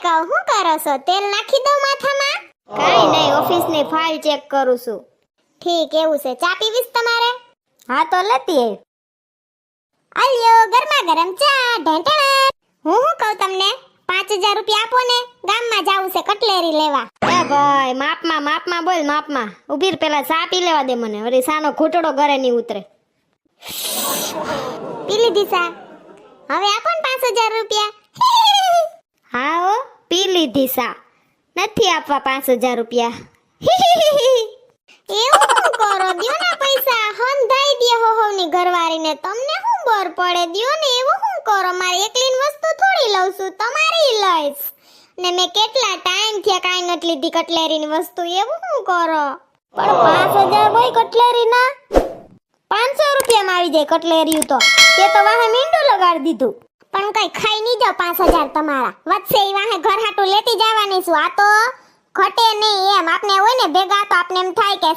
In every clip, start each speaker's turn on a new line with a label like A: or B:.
A: કહું શું કરો છો? તેલ નાખી દઉં માથામાં?
B: કાઈ નહીં, ઓફિસની ફાઇલ ચેક કરું છું.
A: ઠીક, એવું છે. ચા પીવીશ તમારે?
B: હા તો લેતી આવ.
A: આલ્યો ગરમા ગરમ ચા. ઢેંટણ. હું શું કહું તમને, 5000 રૂપિયા આપો ને, ગામમાં જાવું છે કટલેરી લેવા.
B: એ ભાઈ, માપમાં બોલ, માપમાં. ઉભી રહે, પેલા ચા પી લેવા દે મને, વળી સાનો ઘૂંટડો ઘરે નહીં ઉતરે.
A: પી લીધી ચા? હવે આપો ને 5000 રૂપિયા.
B: હા હો, પી લીધી ચા. નથી આપવા 5000 રૂપિયા.
A: એવું શું કરો? દ્યો ને પૈસા, હંધાઈ દે હોની ઘરવાળીને. તમને શું બર પડે? દ્યો ને. એવું શું કરો? મારી એકલીની વસ્તુ થોડી લઉં છું, તમારી લઈશ ને. મેં કેટલા ટાઈમ થયા કાઈ નથી લીધી કટલેરીની વસ્તુ. એવું શું કરો?
B: પણ 5000 ભાઈ કટલેરીના 500 રૂપિયામાં આવી જાય કટલેરી. તો તે તો વાહે મીંડું લગાડી દીધું.
A: પણ કઈ ખાઈ નહીં જાવ 5000 તમારા. વધશે એ વાહે ઘર હાટું લેતી જવાની છું. આ તો ઘટે નહીં એમ. આપને હોય ને ભેગા તો આપને એમ થાય કે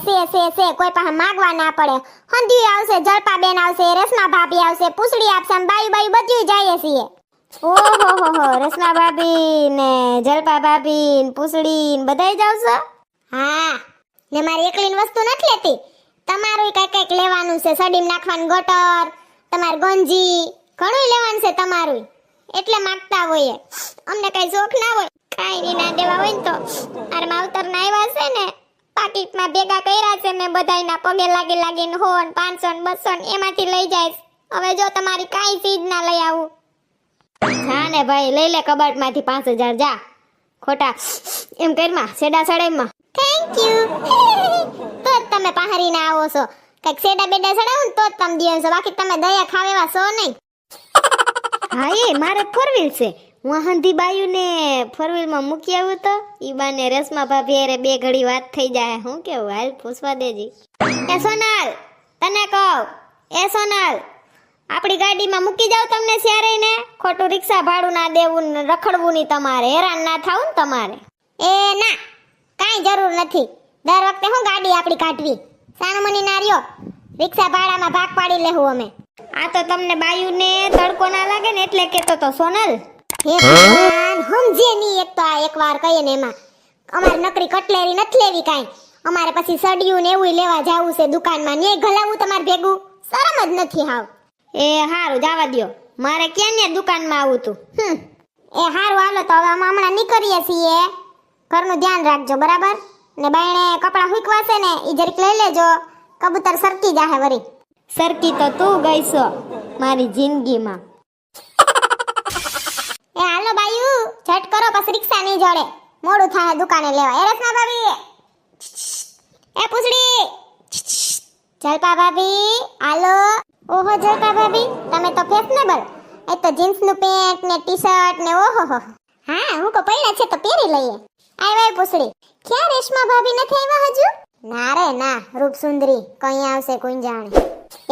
A: સે કોઈ પાસે માંગવા ના પડે. હંધી આવશે, જલપાબેન આવશે, રેશમા ભાભી આવશે, પૂછડી આપશે, બાયું બધું જાય છીએ.
B: ઓહો, રેશમા ભાભી ને જલપા ભાભી ને પૂછડી ને બધાય જ આવશે.
A: હા, ને મારી એકલીની વસ્તુ નથી લેતી. તમારું કઈક લેવાનું છે. સડીમ નાખવાનું ગટર, તમાર ગંજી, ઘણું લેવાનું છે તમારું. એટલે માંગતા હોય. અમને કઈ શોખ ના હોય, કાઈ ની ના દેવા હોય ને તો આર માવતર ના આવ્યા છે ને, પાકીટમાં ભેગા કર્યા છે મેં બધાયના. પગે લાગીને હોન 500 ને 200 ને એમાંથી લઈ જાય. હવે જો તમારી કાઈ ચીજ ના લઈ આવું.
B: જા ને ભાઈ, લઈ લે કબાટમાંથી 5000. જા, ખોટા એમ કરમાં સેડા સડાઈમાં.
A: Thank you. તો જ તમે પહારીને આવો છો. કઈક સેડા બેડા સડાવું ને તો જ તમે દિયો છો. બાકી તમે દયા ખાવેવા છો નહીં.
B: હા, એ મારે ફોરવીલ છે. હું હંધી બાયું ને ફોરવીલમાં મૂકી આવ્યું તો ઈ બાને રેશમા ભાભી અરે બે ઘડી વાત થઈ જાય. હું કેવું, હાલ પૂછવા દેજી. એ સોનલ, તને કહું, એ સોનલ, આપણી ગાડીમાં મૂકી જાવ તમને સ્યારે ને. ખોટું રિક્ષા ભાડું ના દેવું ને રખડવું નહીં તમારે, હેરાન ના થાવું ને તમારે.
A: એ ના, કાઈ જરૂર નથી. દર વખતે હું ગાડી આપણી કાઢવી. સાનમની ના રહ્યો, રિક્ષા ભાડામાં ભાગ પાડી લેવું અમે.
B: આ તો તમને બાયું ને તડકો ના લાગે ને એટલે કેતો તો સોનલ.
A: હે ભગવાન, સમજે નહીં. એક તો આ એકવાર કહીએ ને એમાં અમારે નકરી કટલેરી નથી લેવી કાઈ. અમારે પછી સડિયું ને એવું લેવા જાવું છે દુકાનમાં. ને ગલાવું તમારે ભેગું શરમ જ નથી હાવ.
B: એ હારું, જવા દ્યો. મારે ક્યાં ને દુકાનમાં આવું તું.
A: એ હારું, હાલો તો હવે અમે હમણાં નીકળીએ છીએ. ઘરનું ધ્યાન રાખજો બરાબર. ને બાયણે કપડા હુકવાશે ને ઈ જરીક લઈ લેજો. કબૂતર સરકી જાહે વરી.
B: સરકી તો તું ગઈ છો મારી જિંદગીમાં.
A: એ હાલો બાયુ, ઝટ કરો પછી રિક્ષા નહીં જડે. મોડું થાય દુકાને લેવા. એ રસના ભાભી, એ પૂછડી, જલપા ભાભી, હાલો. ઓહો જલપા ભાભી, તમે તો ફેશનેબલ. એ તો જીન્સનું પેન્ટ ને ટી-શર્ટ ને ઓહો. હા, હું કો પૈડા છે તો પહેરી લઈએ. આય પૂછડી, ક્યાં રેશમા ભાભી નથી આવ્યા હજુ? ના રે ના, રૂપસુંદરી કઈ આવશે કોઈ જાણે.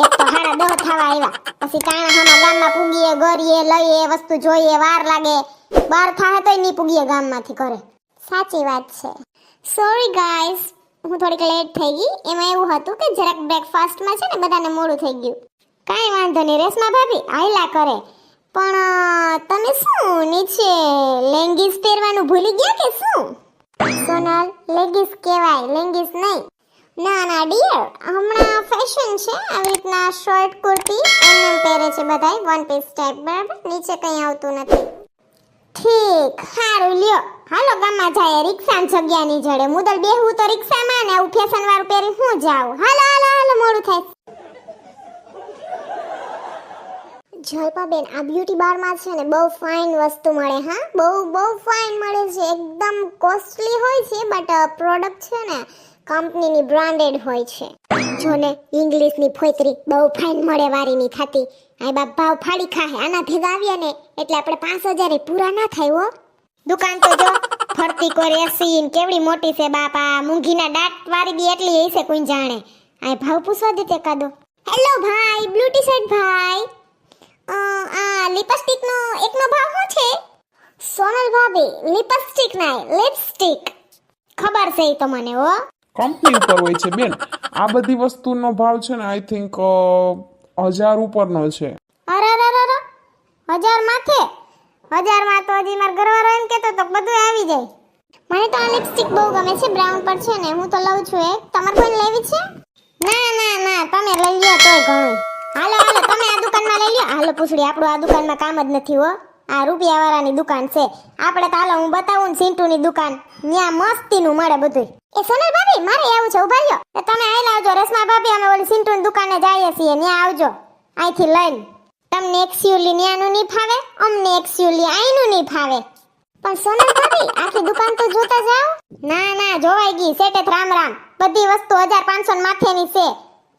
A: એક તો હાડા 10 થવા આવ્યા. પછી કાણા હામાં ગામમાં પૂગીએ, ગરીએ, લઈએ, વસ્તુ જોઈએ, વાર લાગે. 12 થાય તોય નહીં પૂગીએ ગામમાંથી ઘરે. સાચી વાત છે. સોરી ગાઈસ, હું થોડીક લેટ થઈ ગઈ. એમાં એવું હતું કે જરાક બ્રેકફાસ્ટમાં છે ને બધાને મોડું થઈ ગયું. કાઈ વાંધો નહીં રેશમા ભાભી, આયલા કરે. પણ તમે શું નીચે લેંગીસ પહેરવાનું ભૂલી ગયા કે શું? સોનલ, લેગીસ કહેવાય, લેંગીસ નહીં. ના ડિયર, હમણાં ફેશન છે આવી રીતના શર્ટ કુર્તી એમને પહેરે છે બધાય, વન પીસ ટાઈપ. બરાબર, નીચે કંઈ આવતું નથી. ઠીક, હારું લ્યો. હાલો ગામમાં જાય, રિક્ષાની જગ્યા નહીં જડે. મુદલ બેહવું તો રિક્ષામાં ને આવું ફેશન વાળું પહેરી હું જાઉં. હાલો મોડું થાય. જલપાબેન, આ બ્યુટી બારમાં છે ને બહુ ફાઇન વસ્તુ મળે. હા, બહુ ફાઇન મળે છે. એકદમ કોસ્ટલી હોય છે બટ પ્રોડક્ટ છે ને કંપનીની બ્રાન્ડેડ હોય છે. જો ને ઇંગ્લિશની ફોતરી બહુ ફાઇન મળે વારીની થાતી. આ બાપ ભાવ ફાડી ખાહે. આના ભેગા આવ્યા ને એટલે આપણે 5000 પૂરા ના થાય હો. દુકાન તો જો ફરતી કોઈ એસી ને કેવડી મોટી છે બાપા. મૂંગીના દાંત વારી દી એટલી હશે કોઈ જાણે. આ ભાવ પૂછવા દે તે કાદો. હેલો ભાઈ, બ્લુ ટી શર્ટ ભાઈ. આ લિપસ્ટિક નો એકનો ભાવ શું છે? સોનલ ભાભી, લિપસ્ટિક ના લિપસ્ટિક. ખબર છે તો મને હો.
C: કંપની ઉપર હોય છે બેન. આ બધી વસ્તુનો ભાવ છે ને આઈ થિંક 1000 ઉપરનો છે.
A: અરે 1000 માથે? 1000 માં તો હજી માર ઘરવાળો એમ કહેતો તો બધું આવી જાય. મને તો આ લિપસ્ટિક બહુ ગમે છે, બ્રાઉન પર છે ને, હું તો લઉં છું એક. તમારે કોઈને લેવી છે? ના તમે લઈ લ્યો તોય ઘણું. હાલો તમે આ દુકાનમાં લઈ લ્યો. હાલો પૂછડી, આપણું આ દુકાનમાં કામ જ નથી હો. આ રૂપિયાવાળાની દુકાન છે. આપણે તો હાલો હું બતાવું ને સિન્ટુની દુકાન, ન્યા મસ્તીનું મળે બધું. એ સોનલ ભાભી મારે આવું છે, ઉભા રહ્યો. તો તમે આઈ આવજો રસમા ભાભી, અમે ઓલી સિન્ટુની દુકાને જઈએ છીએ, ન્યા આવજો અહીંથી લઈને. તમને એક્ચ્યુઅલી ન્યાનું નહીં ફાવે, અમને એક્ચ્યુઅલી આઈનું નહીં ફાવે. પણ સોનલ ભાભી આખી દુકાન તો જોતા જાઓ. ના જોવાઈ ગઈ સેટે રામ રામ. બધી વસ્તુ 1500 માથેની છે.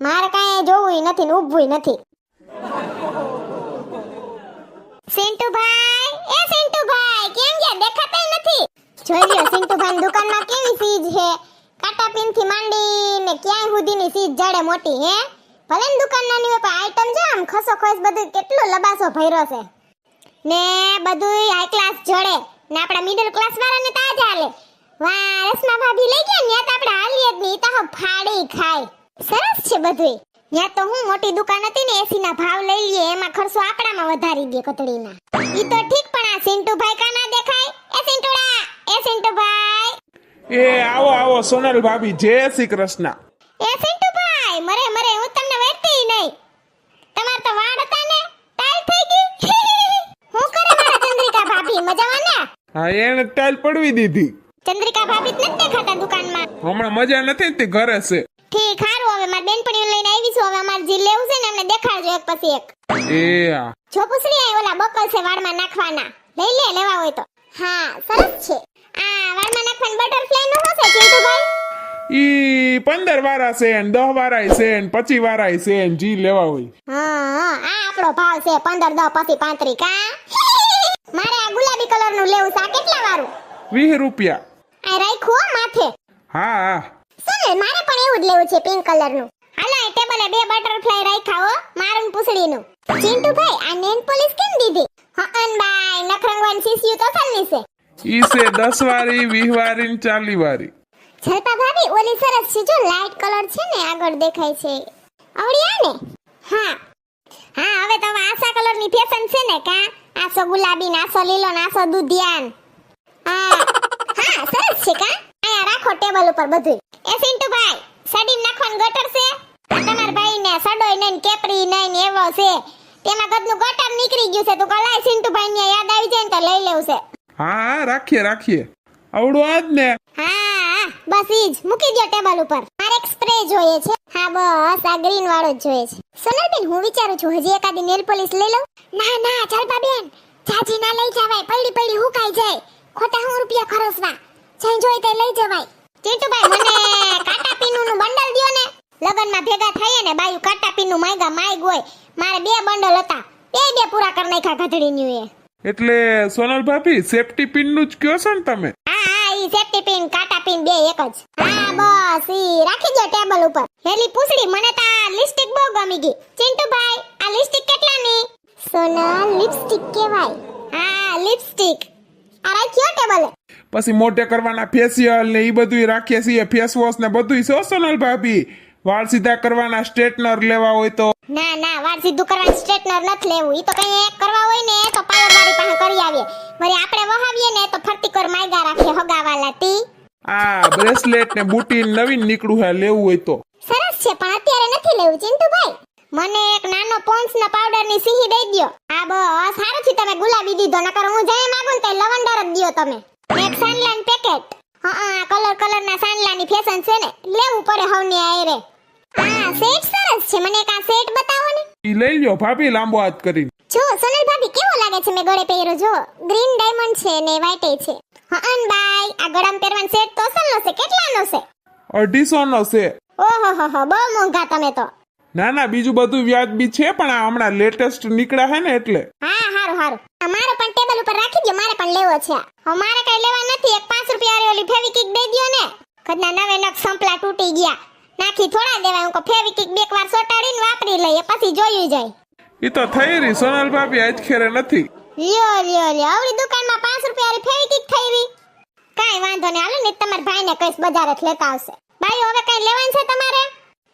A: મારે કાંઈ જોવું નથી ને ઊભું નથી. સિન્ટુભાઈ, એ સિન્ટુભાઈ કેમ ગયા? દેખાતા નથી. જોઈ લ્યો સિન્ટુભાઈની દુકાનમાં કેવી ચીજ છે. કાટા પિનથી માંડીને ક્યાંય સુધીની ચીજ જડે મોટી હે. ભલે ને દુકાન નાની હોય પણ આઈટમ છે આમ ખસો ખોસ બધું કેટલો લબાસો ભર્યો છે. ને બધું હાઈ ક્લાસ જડે. ને આપડા મિડલ ક્લાસ વાળાને તો આ ચાલે. વાહ રસમા ભાભી લઈ ગયા ને તો આપણે હાલીએ જ નહીં, તો ફાડી ખાય. સરસ છે બધું. ત્યાં તો હું મોટી દુકાન હતી ને એસી ના ભાવ લઈ લઈએ, એમાં ખર્ચો આંકડામાં વધારી દે કતડીના. ઈ તો ઠીક પણ આ સિન્ટુભાઈ કા ના દેખાય? એ સિન્ટુડા, એ સિન્ટુભાઈ.
C: એ આવો સોનલ ભાભી, જય શ્રી કૃષ્ણ.
A: એ સિન્ટુભાઈ મરે હું તમને વેઠતી નહીં. તમાર તો વાળ હતા ને ટાઈલ થઈ ગઈ. હું કરે મારા ચંદ્રિકા ભાભી મજામાં ને?
C: હા એને ટાઈલ પડવી દીધી.
A: ચંદ્રિકા ભાભી જ નથી દેખાતા દુકાનમાં.
C: હમણાં મજા નથી તે ઘરે છે.
A: ઠીક હારું, હવે મારી બેનપણીઓ લઈને આવી છું. હવે અમારે જે લેવું છે ને એમને દેખાડજો એક પછી એક.
C: એ આ
A: જો પૂછડી આ ઓલા બકલ છે વાળમાં નાખવાના, લઈ લેવા હોય તો. હા સરસ છે. આ વાળમાં નાખવાનું બટરફ્લાય નું શું છે ચિંટુભાઈ?
C: ઈ 15 વાળા છે ને 10 વાળા છે ને 25 વાળા છે ને જી લેવા હોય.
A: હા આ આપણો ભાવ છે 15 10 પછી 35 કા. મારે આ ગુલાબી કલર નું લેવું છે. આ કેટલા વાળું?
C: 20 રૂપિયા.
A: આ રાખ્યું હો માથે.
C: હા
A: સુનિલ મારે પણ એવું જ લેવું છે પિંક કલર નું. હાલો આ ટેબલે 2 બટરફ્લાય રાખ્યા હો, મારું ને પૂછડીનું. ચિંટુભાઈ આ નેલ પોલિશ કેમ દીધી? હઅન બાય નખરંગવાન સીસીયુ તો સલની છે.
C: ઈ છે 10 વાળી 20 વાળી ને 40 વાળી.
A: જલપા ભાભી ઓલી સરસ છે જો, લાઈટ કલર છે ને આગળ દેખાય છે. આવડી આ ને? હા હવે તો આસા કલર ની ફેશન છે ને કા. આસો ગુલાબી, આસો લીલો, આસો દુધિયાન. હા સરસ છે કા. આયા રાખો ટેબલ ઉપર બધું. એ સિન્ટુભાઈ સડીમ નાખવાનું ગટર છે? આ તમાર ભાઈ ને સડોય નહીં કેપરી નહીં એવો છે. તેમાં કદનું ગટર નીકળી ગયું છે. તો કલાય સિન્ટુભાઈ ને યાદ આવી જાય ને તો લઈ લેવું છે.
C: હા રાખીએ આવડું આજ ને.
A: હા બસ ઈ જ મૂકી દો ટેબલ ઉપર. મારે એક સ્પ્રે જોઈએ છે. હા બસ આ ગ્રીન વાળો જ જોઈએ છે. સોનલબેન હું વિચારું છું હજી એકાદી નેલ પોલિશ લઈ લઉં. ના ચલપાબેન જાજી ના લઈ જવાય, પડી હુકાઈ જાય. ખોટા 100 રૂપિયા ખર્ચવા. જઈ જોઈ તે લઈ જવાય. ચિંટુભાઈ મને કાટા પીનું નું બંડલ દિયો ને. લગનમાં ભેગા થઈએ ને બાયુ કાટા પીનું માઈગ હોય. મારે 2 બંડલ હતા, બે પૂરા કરી નાખ્યા ગધડીની એ.
C: એટલે સોનલ ભાભી સેફટી પિન નું જ કયો છો ને તમે?
A: હા ઈ સેફટી પિન કાટા પિન બે એક જ. હા બસ ઈ રાખી દો ટેબલ ઉપર. હેલી પૂછડી મને તો આ લિપસ્ટિક બહુ ગમી ગઈ. ચિંટુભાઈ આ લિપસ્ટિક કેટલાની? સોનલ લિપસ્ટિક કહેવાય. હા લિપસ્ટિક આ રાખ્યો ટેબલે.
C: પછી મોટે કરવાના ફેશિયલ ને ઈ બધું રાખીએ છીએ, ફેસ વોશ ને બધું છે સોનલ ભાભી. વાળ સીધા કરવાના સ્ટ્રેટનર લેવા હોય તો.
A: ના વાળ સીધું કરવાનું સ્ટ્રેટનર નથી લેવું. ઈ તો કઈ એક કરવા હોય ને તો પાર્લર વાળી પાસે કરી આવીએ. વળી આપણે વહાવીએ ને તો ફરતી કર માયગા રાખીએ હગાવાલા તી.
C: આ બ્રેસલેટ ને બુટી નવીન નીકળું હે, લેવું હોય તો.
A: સરસ છે પણ અત્યારે નથી લેવું ચિંટુભાઈ. મને એક નાનો પોન્સ ના પાવડર ની સીહી દઈ દ્યો. હા બસ સારું છે તમે ગુલાબી દીધો, નકર હું જઈ માંગુ ને તો લવંડર જ દ્યો તમે. એક સાનલાન પેકેટ. હા કલર ના સાનલાની ફેશન છે ને, લેવું પડે હવની આયરે. હા સેટ સરસ છે, મને એક આ સેટ બતાવો ને.
C: ઈ લઈ લ્યો ભાભી લાંબો હાથ કરીને.
A: જો સોનલ ભાભી કેવો લાગે છે મેં ગળે પહેર્યો જો. ગ્રીન ડાયમંડ છે ને વ્હાઈટ છે. હઅન બાય આ ગળામાં પહેરવાનો સેટ તો અસલનો છે. કેટલાનો છે?
C: 250 નો છે.
A: ઓહો બહુ મોંઘા તમે તો.
C: ના બીજું બધું વ્યાજબી છે પણ આ હમણાં લેટેસ્ટ નીકળ્યા હે ને એટલે.
A: હા હારું મારો પણ ટેબલ ઉપર રાખી દો, મારે પણ લેવો છે. હવે મારે કઈ લેવા નથી. એક 5 રૂપિયા વાળી ઓલી ફેવિકિક દઈ દ્યો ને. કદના નવે નખ સંપલા તૂટી ગયા, નાખી થોડા દેવાય. હું કો ફેવિકિક બે વાર સોટાડીને વાપરી લઈએ પછી જોયું જાય.
C: ઈ તો થઈ રહી સોનલ ભાભી, આજ ખેરે નથી.
A: લ્યો આવડી દુકાનમાં 5 રૂપિયા વાળી ફેવિકિક થઈ રહી. કાઈ વાંધો નહીં, હાલો ને તમારા ભાઈને કઈસ બજારે જ લેતા આવશે. ભાઈ હવે કઈ લેવાનું છે તમારે?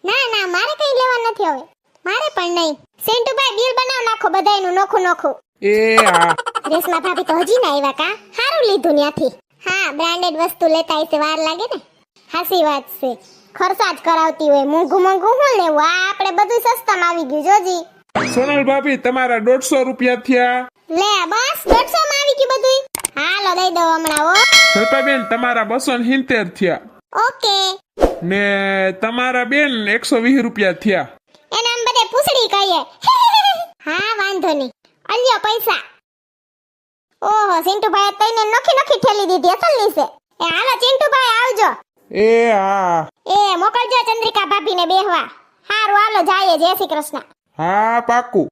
A: ના મારે કઈ લેવાનું નથી હવે. મારે પણ નહીં. સેન્ટુભાઈ બિલ બનાવ નાખો બધાયનું નોખું.
C: એ હા
A: રેશમા ભાભી તો હજી ના આવ્યા કા સારું લીધું ત્યાંથી હા બ્રાન્ડેડ વસ્તુ લેતા હશે વાર લાગે ને હાસી વાત છે ખર્ચા જ કરાવતી હોય મોંઘું મોંઘું શું લેવું આ આપણે બધું સસ્તામાં આવી ગયું જોજી
C: સોનલ ભાભી તમારા 150 રૂપિયા થયા.
A: લે બસ 150 માં આવી ગયું બધું હાલો દઈ દો હમણાં હો
C: જલપાબેન તમારા 270 થયા
A: ઓકે
C: ને તમારા બેન 120 રૂપિયા થયા.
A: એના આમ બધે પૂછડી કહીએ હા વાંધો નહીં અલ્યો પૈસા ઓહો ચિંટુભાઈ તઈને નોખી નોખી ઠેલી દીધી અસલની છે એ હાલો ચિંટુભાઈ આવજો
C: એ હા
A: એ મોકલજો ચંદ્રિકા ભાભીને બેહવા હારું હાલો જાય જય શ્રી કૃષ્ણ
C: હા પાકું.